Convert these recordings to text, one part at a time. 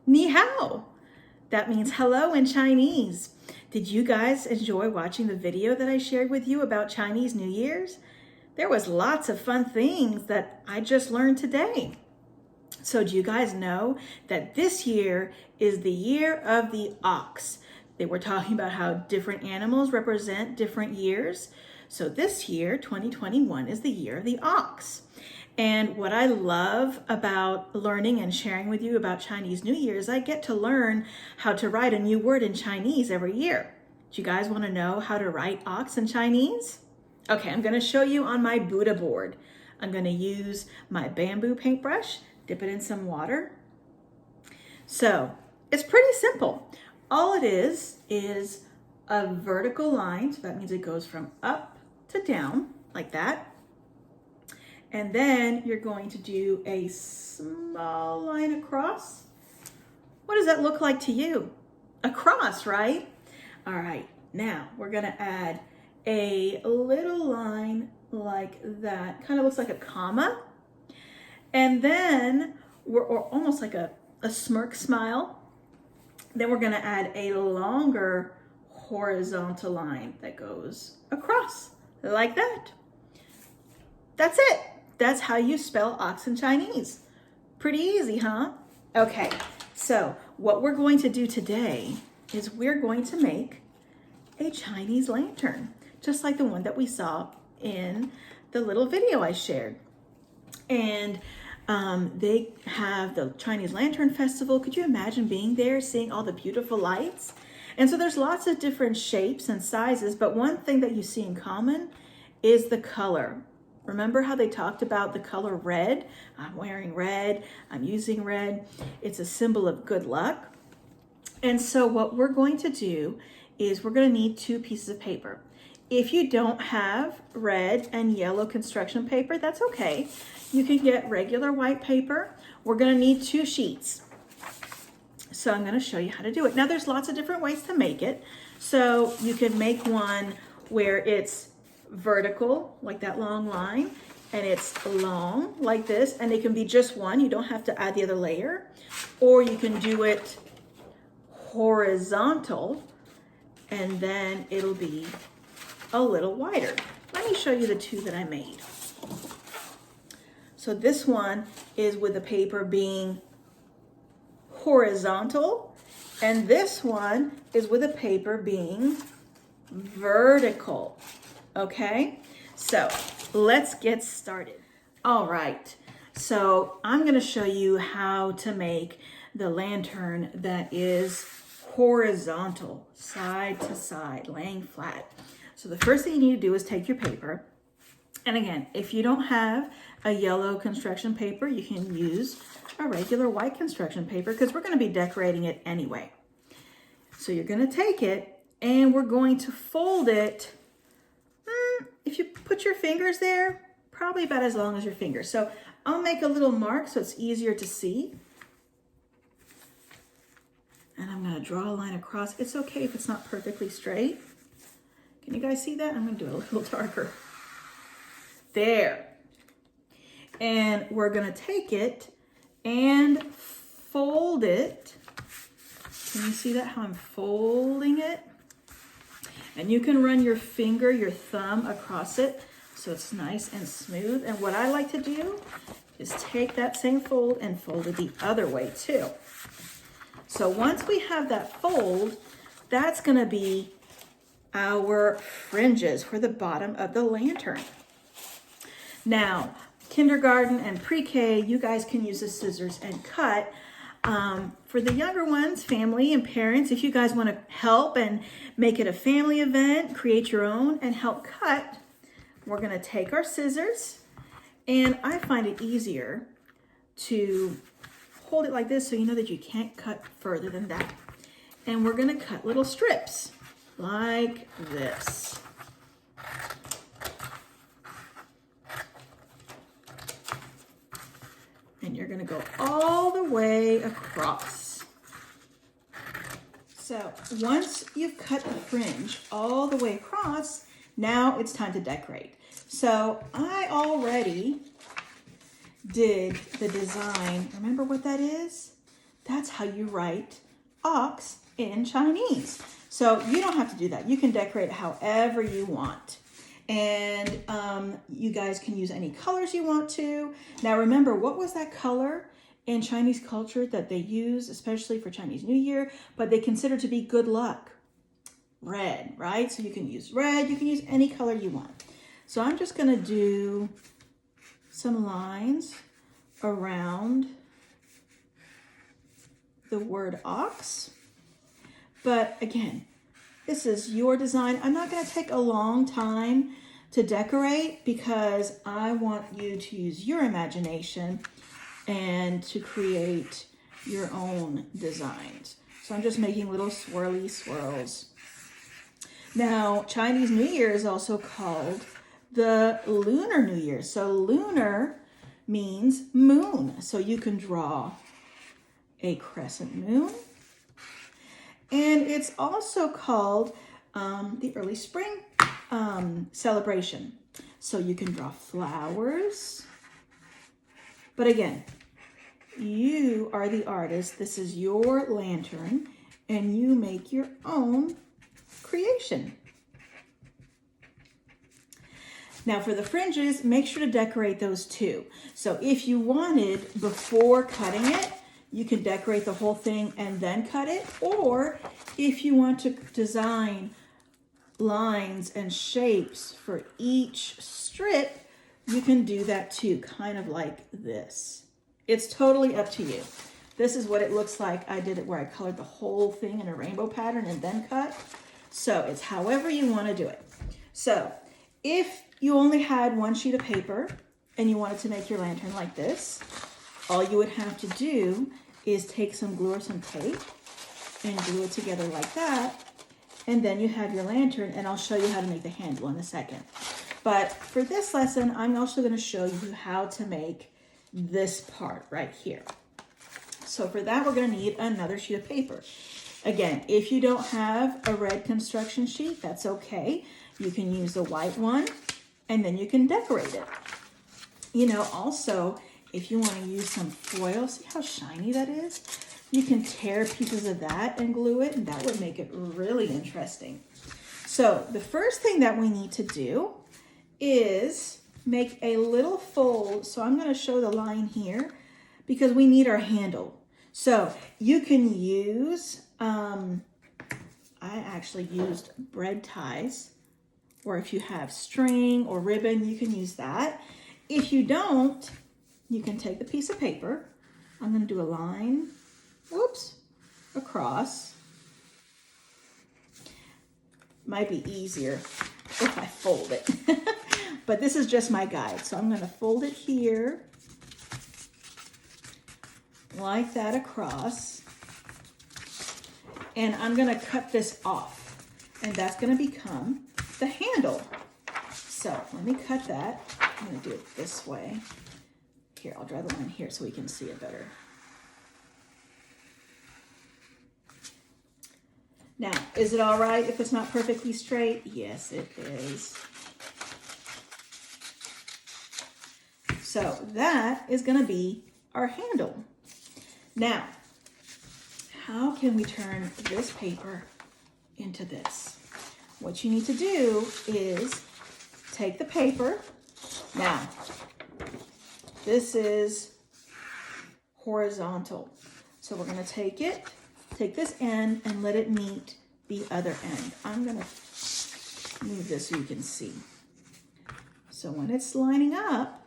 Ni hao. That means hello in Chinese. Did you guys enjoy watching the video that I shared with you about Chinese New Year's? There was lots of fun things that I just learned today. So do you guys know that this year is the year of the ox? They were talking about how different animals represent different years. So this year, 2021, is the year of the ox. And what I love about learning and sharing with you about Chinese New Year is I get to learn how to write a new word in Chinese every year. Do you guys want to know how to write ox in Chinese? Okay, I'm going to show you on my Buddha board. I'm going to use my bamboo paintbrush, dip it in some water. So it's pretty simple. All it is a vertical line. So that means it goes from up to down like that. And then you're going to do a small line across. What does that look like to you? A cross, right? All right, now we're gonna add a little line like that. Kind of looks like a comma. And then or almost like a smirk smile. Then we're gonna add a longer horizontal line that goes across like that. That's it. That's how you spell ox in Chinese. Pretty easy, huh? Okay, so what we're going to do today is we're going to make a Chinese lantern, just like the one that we saw in the little video I shared. And they have the Chinese Lantern Festival. Could you imagine being there, seeing all the beautiful lights? And so there's lots of different shapes and sizes, but one thing that you see in common is the color. Remember how they talked about the color red? I'm wearing red, I'm using red. It's a symbol of good luck. And so what we're going to do is we're going to need 2 pieces of paper. If you don't have red and yellow construction paper, that's okay. You can get regular white paper. We're going to need 2 sheets. So I'm going to show you how to do it. Now there's lots of different ways to make it. So you can make one where it's vertical, like that long line, and it's long like this, and it can be just one. You don't have to add the other layer. Or you can do it horizontal, and then it'll be a little wider. Let me show you the 2 that I made. So this one is with the paper being horizontal, and this one is with the paper being vertical. Okay, so let's get started. All right, so I'm going to show you how to make the lantern that is horizontal, side to side, laying flat. So the first thing you need to do is take your paper. And again, if you don't have a yellow construction paper, you can use a regular white construction paper because we're going to be decorating it anyway. So you're going to take it and we're going to fold it. If you put your fingers there, probably about as long as your fingers. So I'll make a little mark so it's easier to see. And I'm going to draw a line across. It's okay if it's not perfectly straight. Can you guys see that? I'm going to do it a little darker. There. And we're going to take it and fold it. Can you see that, how I'm folding it? And you can run your finger, your thumb across it so it's nice and smooth. And what I like to do is take that same fold and fold it the other way too. So once we have that fold, that's going to be our fringes for the bottom of the lantern. Now, kindergarten and pre-K, you guys can use the scissors and cut. For the younger ones, family and parents, if you guys want to help and make it a family event, create your own and help cut, we're going to take our scissors, and I find it easier to hold it like this so you know that you can't cut further than that. And we're going to cut little strips like this. And you're going to go all the way across. So once you've cut the fringe all the way across, now it's time to decorate. So I already did the design. Remember what that is? That's how you write ox in Chinese. So you don't have to do that. You can decorate it however you want. And you guys can use any colors you want to. Now remember, what was that color in Chinese culture that they use, especially for Chinese New Year, but they consider to be good luck? Red, right? So you can use red, you can use any color you want. So I'm just gonna do some lines around the word ox. But again, this is your design. I'm not gonna take a long time to decorate because I want you to use your imagination and to create your own designs. So I'm just making little swirly swirls. Now, Chinese New Year is also called the Lunar New Year. So lunar means moon. So you can draw a crescent moon. And it's also called the early spring celebration. So you can draw flowers. But again, you are the artist. This is your lantern, and you make your own creation. Now for the fringes, make sure to decorate those too. So if you wanted, before cutting it, you can decorate the whole thing and then cut it. Or if you want to design lines and shapes for each strip, you can do that too, kind of like this. It's totally up to you. This is what it looks like. I did it where I colored the whole thing in a rainbow pattern and then cut. So it's however you want to do it. So if you only had one sheet of paper and you wanted to make your lantern like this, all you would have to do is take some glue or some tape and glue it together like that. And then you have your lantern, and I'll show you how to make the handle in a second. But for this lesson, I'm also going to show you how to make this part right here. So for that, we're going to need another sheet of paper. Again, if you don't have a red construction sheet, that's okay. You can use the white one, and then you can decorate it. You know, also, if you want to use some foil, see how shiny that is? You can tear pieces of that and glue it, and that would make it really interesting. So the first thing that we need to do is make a little fold. So I'm going to show the line here because we need our handle. So you can use, I actually used bread ties, or if you have string or ribbon, you can use that. If you don't, you can take the piece of paper. I'm going to do a line, whoops, across. Might be easier if I fold it. But this is just my guide. So I'm going to fold it here, like that across. And I'm going to cut this off. And that's going to become the handle. So let me cut that. I'm going to do it this way. Here, I'll draw the line here so we can see it better. Now, is it all right if it's not perfectly straight? Yes, it is. So that is going to be our handle. Now, how can we turn this paper into this? What you need to do is take the paper. Now, this is horizontal. So we're going to take this end and let it meet the other end. I'm going to move this so you can see. So when it's lining up,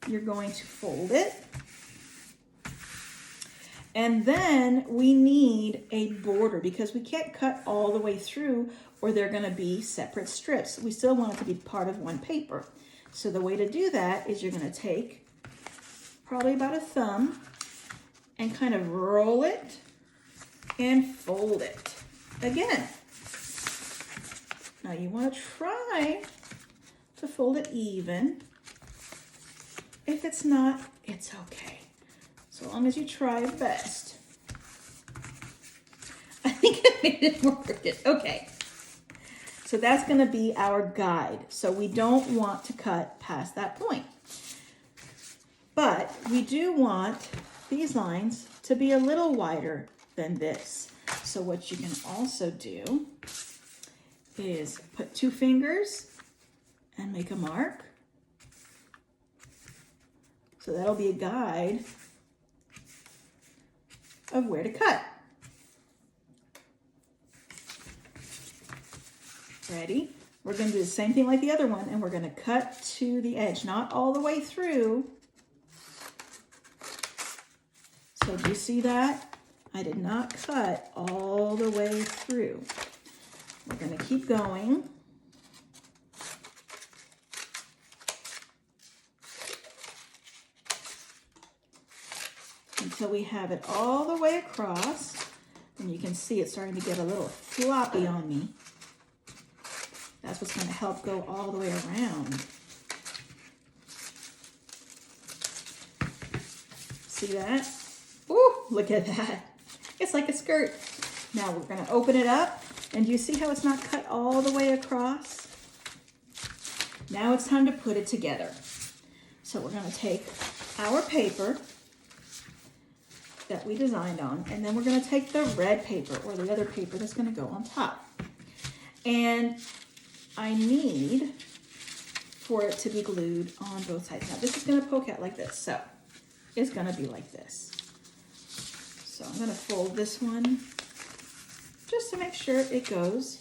you're going to fold it. And then we need a border because we can't cut all the way through or they're going to be separate strips. We still want it to be part of one paper. So the way to do that is you're going to take probably about a thumb and kind of roll it and fold it again. Now you want to try to fold it even. If it's not, it's okay. So long as you try your best. I think I made it work. Okay. So that's going to be our guide. So we don't want to cut past that point. But we do want these lines to be a little wider than this. So what you can also do is put 2 fingers and make a mark. So that'll be a guide of where to cut. Ready? We're going to do the same thing like the other one, and we're going to cut to the edge, not all the way through. So do you see that? I did not cut all the way through. We're going to keep going. Until we have it all the way across. And you can see it's starting to get a little floppy on me. That's what's going to help go all the way around. See that? Ooh, look at that. It's like a skirt. Now we're going to open it up. And do you see how it's not cut all the way across? Now it's time to put it together. So we're going to take our paper that we designed on, and then we're going to take the red paper or the other paper that's going to go on top. And I need for it to be glued on both sides. Now this is going to poke out like this, so it's going to be like this. So I'm going to fold this one just to make sure it goes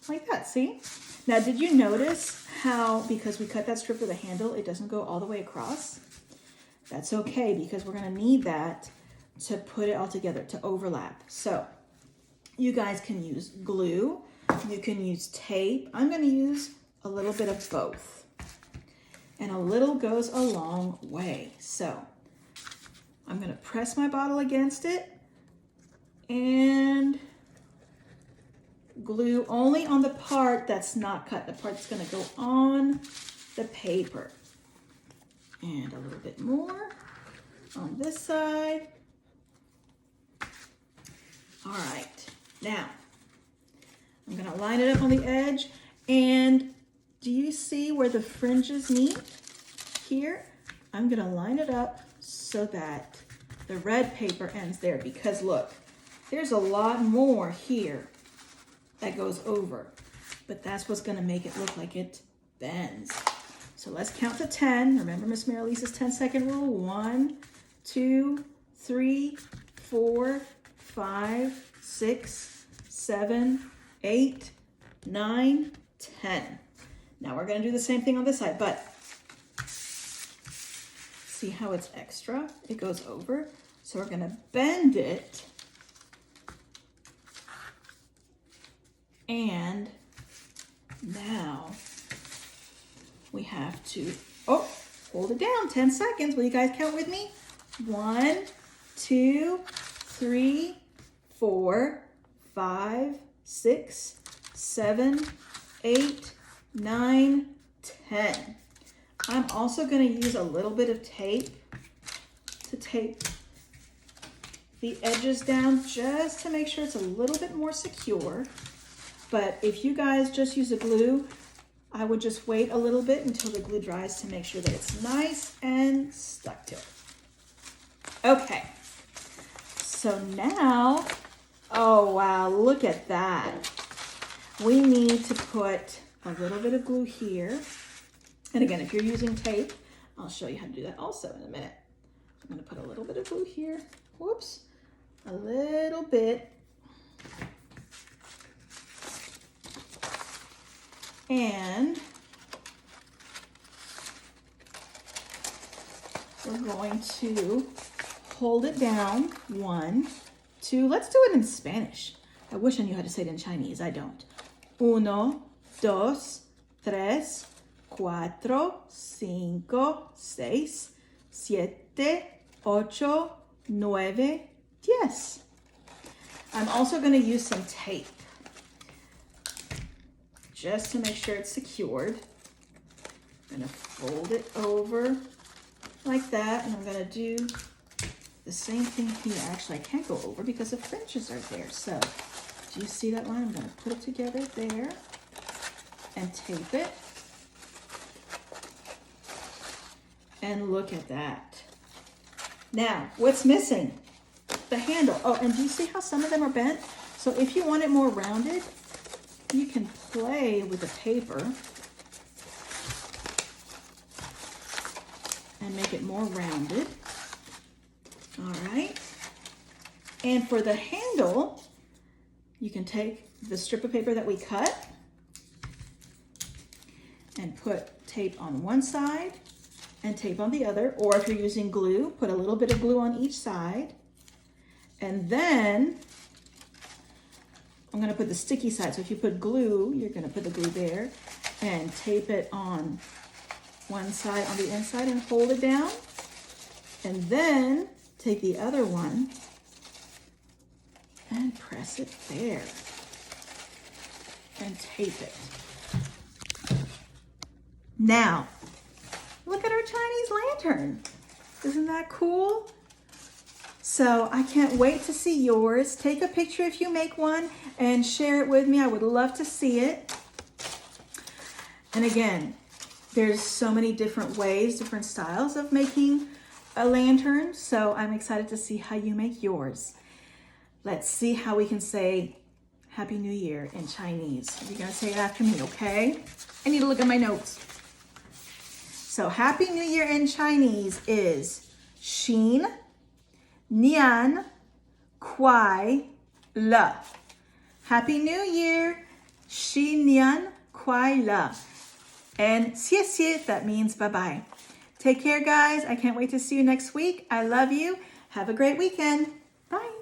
like that, see? Now did you notice how, because we cut that strip with the handle, it doesn't go all the way across? That's okay, because we're going to need that to put it all together, to overlap. So you guys can use glue, you can use tape. I'm going to use a little bit of both. And a little goes a long way. So I'm going to press my bottle against it and glue only on the part that's not cut, the part that's going to go on the paper. And a little bit more on this side. All right, now I'm going to line it up on the edge. And do you see where the fringes meet here? I'm going to line it up so that the red paper ends there, because look, there's a lot more here that goes over, but that's what's going to make it look like it bends. So let's count to 10. Remember Miss Marilisa's 10-second rule? 1, 2, 3, 4, 5, 6, 7, 8, 9, 10. Now we're going to do the same thing on this side, but see how it's extra? It goes over. So we're going to bend it. And now we have to, hold it down, 10 seconds. Will you guys count with me? 1, 2, 3, 4, 5, 6, 7, 8, 9, 10. I'm also going to use a little bit of tape to tape the edges down just to make sure it's a little bit more secure. But if you guys just use a glue, I would just wait a little bit until the glue dries to make sure that it's nice and stuck to it. Okay, so now, oh wow, look at that. We need to put a little bit of glue here. And again, if you're using tape, I'll show you how to do that also in a minute. I'm going to put a little bit of glue here. Whoops, a little bit. And we're going to hold it down. 1, 2, let's do it in Spanish. I wish I knew how to say it in Chinese. I don't. 1, 2, 3, 4, 5, 6, 7, 8, 9, 10. I'm also going to use some tape just to make sure it's secured. I'm going to fold it over like that, and I'm going to do the same thing here. Actually, I can't go over because the fringes are there. So, do you see that line? I'm going to put it together there and tape it. And look at that. Now, what's missing? The handle. Oh, and do you see how some of them are bent? So if you want it more rounded, you can play with the paper and make it more rounded. All right. And for the handle, you can take the strip of paper that we cut and put tape on one side and tape on the other, or if you're using glue, put a little bit of glue on each side. And then I'm gonna put the sticky side. So if you put glue, you're gonna put the glue there and tape it on one side on the inside and hold it down. And then take the other one and press it there and tape it. Now, look at our Chinese lantern. Isn't that cool? So I can't wait to see yours. Take a picture if you make one and share it with me. I would love to see it. And again, there's so many different ways, different styles of making a lantern. So I'm excited to see how you make yours. Let's see how we can say Happy New Year in Chinese. You're gonna say it after me, okay? I need to look at my notes. So Happy New Year in Chinese is Xin Nian Kuai Le. Happy New Year, Xin Nian Kuai Le. And 谢谢, that means bye-bye. Take care, guys. I can't wait to see you next week. I love you. Have a great weekend. Bye.